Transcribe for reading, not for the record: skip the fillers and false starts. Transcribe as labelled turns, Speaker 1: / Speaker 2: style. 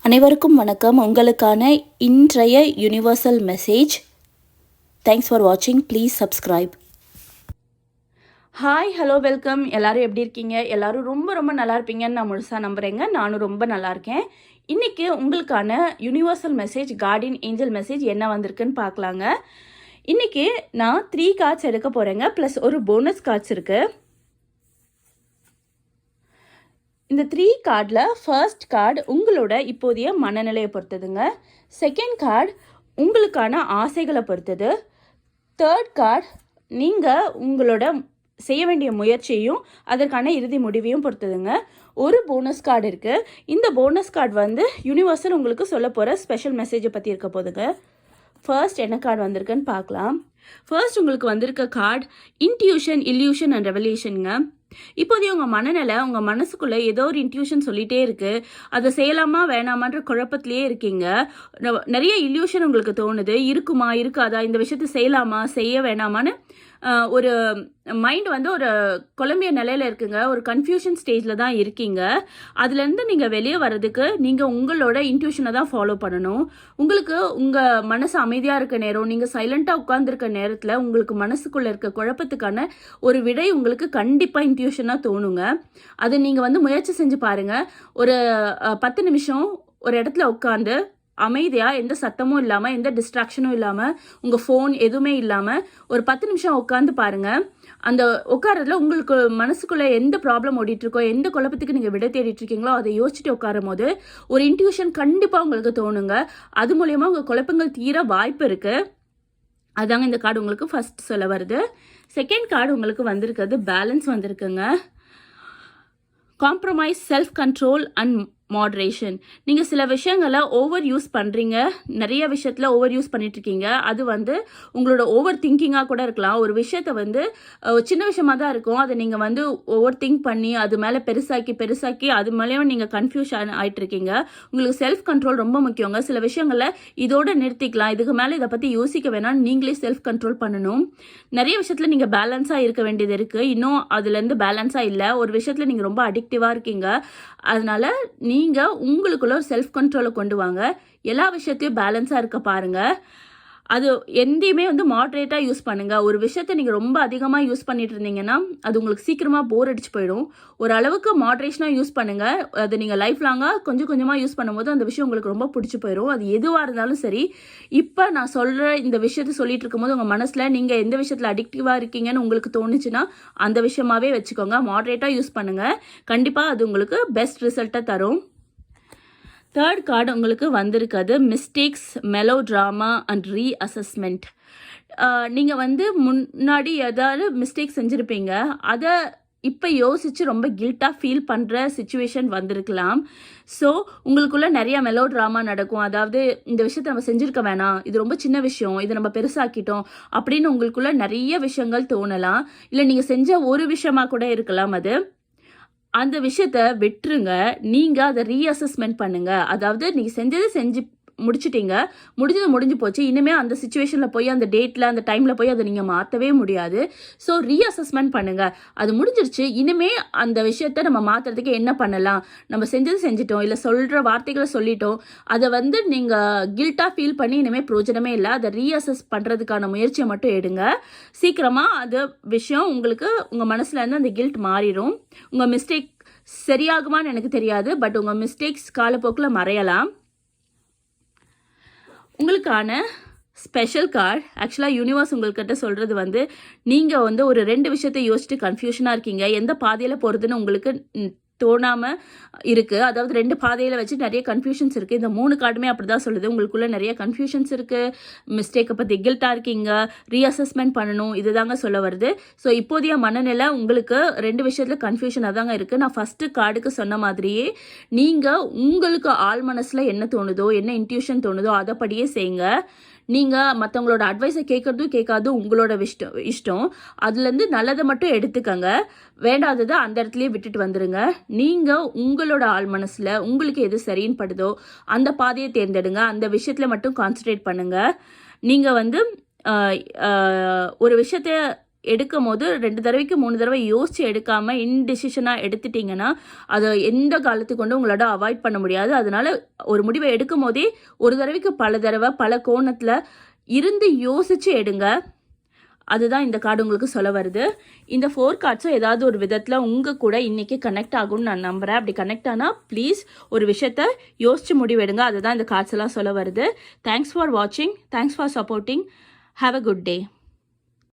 Speaker 1: அனைவருக்கும் வணக்கம். உங்களுக்கான இன்றைய யுனிவர்சல் மெசேஜ். தேங்க்ஸ் ஃபார் வாட்சிங். Please subscribe.
Speaker 2: Hi, hello, welcome. எல்லாரும் எப்படி இருக்கீங்க? எல்லாரும் ரொம்ப ரொம்ப நல்லா இருப்பீங்கன்னு நான் முழுசாக நம்புகிறேங்க. நானும் ரொம்ப நல்லா இருக்கேன். இன்றைக்கி உங்களுக்கான universal message, Guardian angel message என்ன வந்திருக்குன்னு பார்க்கலாங்க. இன்றைக்கி நான் 3 கார்ட்ஸ் எடுக்க போகிறேங்க. ப்ளஸ் ஒரு போனஸ் கார்ட்ஸ் இருக்குது. இந்த 3 கார்டில் ஃபர்ஸ்ட் கார்டு உங்களோட இப்போதைய மனநிலையை பொறுத்ததுங்க. செகண்ட் கார்டு உங்களுக்கான ஆசைகளை பொறுத்தது. தேர்ட் கார்டு நீங்கள் உங்களோட செய்ய வேண்டிய முயற்சியையும் அதற்கான இறுதி முடிவையும் பொறுத்ததுங்க. ஒரு போனஸ் கார்டு இருக்குது. இந்த போனஸ் கார்டு வந்து யூனிவர்சல் உங்களுக்கு சொல்ல போகிற ஸ்பெஷல் மெசேஜை பற்றி இருக்க போதுங்க. ஃபர்ஸ்ட் என்ன கார்டு வந்திருக்குன்னு பார்க்கலாம். ஃபர்ஸ்ட் உங்களுக்கு வந்திருக்க கார்டு இன்ட்யூஷன், இல்யூஷன் அண்ட் ரெவல்யூஷனுங்க. இப்போதைய உங்கள் மனநிலை, உங்கள் மனசுக்குள்ளே ஏதோ ஒரு இன்ட்யூஷன் சொல்லிகிட்டே இருக்குது. அதை செய்யலாமா வேணாமான்ற குழப்பத்திலே இருக்கீங்க. நிறைய இல்யூஷன் உங்களுக்கு தோணுது. இருக்குமா இருக்காதா, இந்த விஷயத்தை செய்யலாமா செய்ய வேணாமான்னு ஒரு மைண்ட் வந்து ஒரு குழம்பிய நிலையில் இருக்குங்க. ஒரு கன்ஃபியூஷன் ஸ்டேஜில் தான் இருக்கீங்க. அதுலேருந்து நீங்கள் வெளியே வர்றதுக்கு நீங்கள் உங்களோட இன்ட்யூஷனை தான் ஃபாலோ பண்ணணும். உங்களுக்கு உங்கள் மனசு அமைதியாக இருக்க நேரம், நீங்கள் சைலண்ட்டாக உட்காந்துருக்க நேரத்தில் உங்களுக்கு மனசுக்குள்ளே இருக்க குழப்பத்துக்கான ஒரு விடை உங்களுக்கு கண்டிப்பாக இன்ட்யூஷனாக தோணுங்க. அதை நீங்கள் வந்து முயற்சி செஞ்சு பாருங்கள். ஒரு 10 நிமிஷம் ஒரு இடத்துல உட்காந்து அமைதியாக, எந்த சத்தமும் இல்லாமல், எந்த டிஸ்ட்ராக்ஷனும் இல்லாமல், உங்கள் ஃபோன் எதுவுமே இல்லாமல் ஒரு 10 நிமிஷம் உட்காந்து பாருங்கள். அந்த உட்காரதுல உங்களுக்கு மனசுக்குள்ளே எந்த ப்ராப்ளம் ஓடிட்டுருக்கோ, எந்த குழப்பத்துக்கு நீங்கள் விடை தேடிட்டுருக்கீங்களோ அதை யோசிச்சுட்டு உட்காரும் போது ஒரு இன்ட்யூஷன் கண்டிப்பாக உங்களுக்கு தோணுங்க. அது மூலயமா உங்கள் குழப்பங்கள் தீர வாய்ப்பு இருக்குது. அதாங்க இந்த கார்டு உங்களுக்கு ஃபர்ஸ்ட் சொல்ல வருது. செகண்ட் கார்டு உங்களுக்கு வந்திருக்கிறது பேலன்ஸ் வந்திருக்குங்க. Compromise, self control and moderation. நீங்கள் சில விஷயங்களை ஓவர் யூஸ் பண்ணுறீங்க. நிறைய விஷயத்தில் ஓவர் யூஸ் பண்ணிட்டுருக்கீங்க. அது வந்து உங்களோட ஓவர் திங்கிங்காக கூட இருக்கலாம். ஒரு விஷயத்தை வந்து சின்ன விஷயமாக தான் இருக்கும். அதை நீங்கள் வந்து ஓவர் திங்க் பண்ணி அது மேலே பெருசாக்கி அது மேலேயும் நீங்கள் கன்ஃபியூஷன் ஆகிட்டுருக்கீங்க. உங்களுக்கு செல்ஃப் கண்ட்ரோல் ரொம்ப முக்கியங்க. சில விஷயங்களை இதோடு நிறுத்திக்கலாம், இதுக்கு மேலே இதை பற்றி யோசிக்க வேணாம், நீங்களே செல்ஃப் கண்ட்ரோல் பண்ணணும். நிறைய விஷயத்தில் நீங்கள் பேலன்ஸாக இருக்க வேண்டியது இருக்குது. இன்னும் அதுலேருந்து பேலன்ஸாக இல்லை. ஒரு விஷயத்தில் நீங்கள் ரொம்ப அடிக்டிவாக இருக்கீங்க. அதனால நீங்கள் உங்களுக்குள்ள ஒரு செல்ஃப் கண்ட்ரோலை கொண்டு வாங்க. எல்லா விஷயத்தையும் பேலன்ஸாக இருக்க பாருங்கள். அது எந்தையுமே வந்து மாட்ரேட்டாக யூஸ் பண்ணுங்கள். ஒரு விஷயத்தை நீங்கள் ரொம்ப அதிகமாக யூஸ் பண்ணிட்டு இருந்தீங்கன்னா அது உங்களுக்கு சீக்கிரமாக போர் அடிச்சு போயிடும். ஒரு அளவுக்கு மாட்ரேஷனாக யூஸ் பண்ணுங்கள். அது நீங்கள் லைஃப் லாங்காக கொஞ்சம் கொஞ்சமாக யூஸ் பண்ணும்போது அந்த விஷயம் உங்களுக்கு ரொம்ப பிடிச்சி போயிடும். அது எதுவாக இருந்தாலும் சரி. இப்போ நான் சொல்கிற இந்த விஷயத்தை சொல்லிட்டு இருக்கும்போது உங்கள் மனசில் நீங்கள் எந்த விஷயத்தில் அடிக்டிவாக இருக்கீங்கன்னு உங்களுக்கு தோணுச்சுன்னா அந்த விஷயமாவே வச்சுக்கோங்க. மாட்ரேட்டாக யூஸ் பண்ணுங்கள். கண்டிப்பாக அது உங்களுக்கு பெஸ்ட் ரிசல்ட்டை தரும். தேர்ட் கார்டு உங்களுக்கு வந்திருக்கிறது மிஸ்டேக்ஸ், மெலோ ட்ராமா அண்ட் ரீஅசஸ்மெண்ட். நீங்கள் வந்து முன்னாடி ஏதாவது மிஸ்டேக் செஞ்சுருப்பீங்க. அதை இப்போ யோசித்து ரொம்ப கில்ட்டாக ஃபீல் பண்ணுற சுச்சுவேஷன் வந்திருக்கலாம். ஸோ உங்களுக்குள்ளே நிறைய மெலோ ட்ராமா நடக்கும். அதாவது இந்த விஷயத்தை நம்ம செஞ்சுருக்க வேணாம், இது ரொம்ப சின்ன விஷயம், இதை நம்ம பெருசாக்கிட்டோம் அப்படின்னு உங்களுக்குள்ளே நிறைய விஷயங்கள் தோணலாம். இல்லை நீங்கள் செஞ்ச ஒரு விஷயமா கூட இருக்கலாம். அது அந்த விஷயத்த விட்டுருங்க. நீங்கள் அதை ரீஅசஸ்மெண்ட் பண்ணுங்கள். அதாவது நீங்கள் செஞ்சு முடிச்சிட்டீங்க, முடிஞ்சு போச்சு. இனிமேல் அந்த சுச்சுவேஷனில் போய் அந்த டேட்டில் அந்த டைமில் போய் அதை நீங்கள் மாற்றவே முடியாது. ஸோ ரீஅசஸ்மெண்ட் பண்ணுங்கள். அது முடிஞ்சிருச்சு. இனிமேல் அந்த விஷயத்த நம்ம மாற்றுறதுக்கு என்ன பண்ணலாம், நம்ம செஞ்சிட்டோம், இல்லை சொல்கிற வார்த்தைகளை சொல்லிட்டோம், அதை வந்து நீங்கள் கில்ட்டாக ஃபீல் பண்ணி இனிமேல் பிரயோஜனமே இல்லை. அதை ரீஅசஸ் பண்ணுறதுக்கான முயற்சியை மட்டும் எடுங்க. சீக்கிரமாக அது விஷயம் உங்களுக்கு உங்கள் மனசில் இருந்து அந்த கில்ட் மாறிடும். உங்கள் மிஸ்டேக் சரியாகுமான்னு எனக்கு தெரியாது, பட் உங்கள் மிஸ்டேக்ஸ் காலப்போக்கில் மறையலாம். உங்களுக்கான ஸ்பெஷல் கார்டு ஆக்சுவலாக யூனிவர்ஸ் உங்கள்கிட்ட சொல்கிறது வந்து நீங்கள் வந்து ஒரு 2 விஷயத்தை யோசிச்சுட்டு கன்ஃபியூஷனாக இருக்கீங்க. எந்த பாதையில் போகிறதுன்னு உங்களுக்கு தோணாமல் இருக்குது. அதாவது 2 பாதையில் வச்சு நிறைய கன்ஃபியூஷன்ஸ் இருக்குது. இந்த 3 கார்டுமே அப்படி தான் சொல்லுது. உங்களுக்குள்ளே நிறைய கன்ஃபியூஷன்ஸ் இருக்குது. மிஸ்டேக்கை பற்றி கில்ட்டாக இருக்கீங்க. ரீஅசஸ்மெண்ட் பண்ணணும். இது தாங்க சொல்ல வருது. ஸோ இப்போதைய மனநிலை உங்களுக்கு 2 விஷயத்தில் கன்ஃபியூஷனாக தாங்க இருக்குது. நான் ஃபஸ்ட்டு கார்டுக்கு சொன்ன மாதிரியே நீங்கள் உங்களுக்கு ஆள் மனசில் என்ன தோணுதோ, என்ன இன்ட்யூஷன் தோணுதோ அதைப்படியே செய்யுங்க. நீங்கள் மற்றவங்களோட அட்வைஸை கேட்காதும் உங்களோட இஷ்டம். அதுலேருந்து நல்லதை மட்டும் எடுத்துக்கங்க. வேண்டாததை அந்த இடத்துலையே விட்டுட்டு வந்துடுங்க. நீங்கள் உங்களோட ஆள் மனசில் உங்களுக்கு எது சரின்னு படுதோ அந்த பாதையை தேர்ந்தெடுங்க. அந்த விஷயத்தில் மட்டும் கான்சன்ட்ரேட் பண்ணுங்கள். நீங்கள் வந்து ஒரு விஷயத்தை எடுக்கும் போது 2 தடவைக்கு 3 தடவை யோசித்து எடுக்காமல் இன்டெசிஷனாக எடுத்துட்டிங்கன்னா அதை எந்த காலத்துக்கு கொண்டு உங்களோட அவாய்ட் பண்ண முடியாது. அதனால் ஒரு முடிவை எடுக்கும் போதே ஒரு தடவைக்கு பல தடவை பல கோணத்தில் இருந்து யோசித்து எடுங்க. அதுதான் இந்த கார்டு உங்களுக்கு சொல்ல வருது. இந்த 4 கார்ட்ஸும் ஏதாவது ஒரு விதத்தில் உங்கள் கூட இன்றைக்கி கனெக்ட் ஆகும்னு நான் நம்புகிறேன். அப்படி கனெக்ட் ஆனால் ப்ளீஸ் ஒரு விஷயத்த யோசித்து முடிவெடுங்க. அதுதான் இந்த கார்ட்ஸ் எல்லாம் சொல்ல வருது. தேங்க்ஸ் ஃபார் வாட்சிங். Thanks for supporting. Have a good day.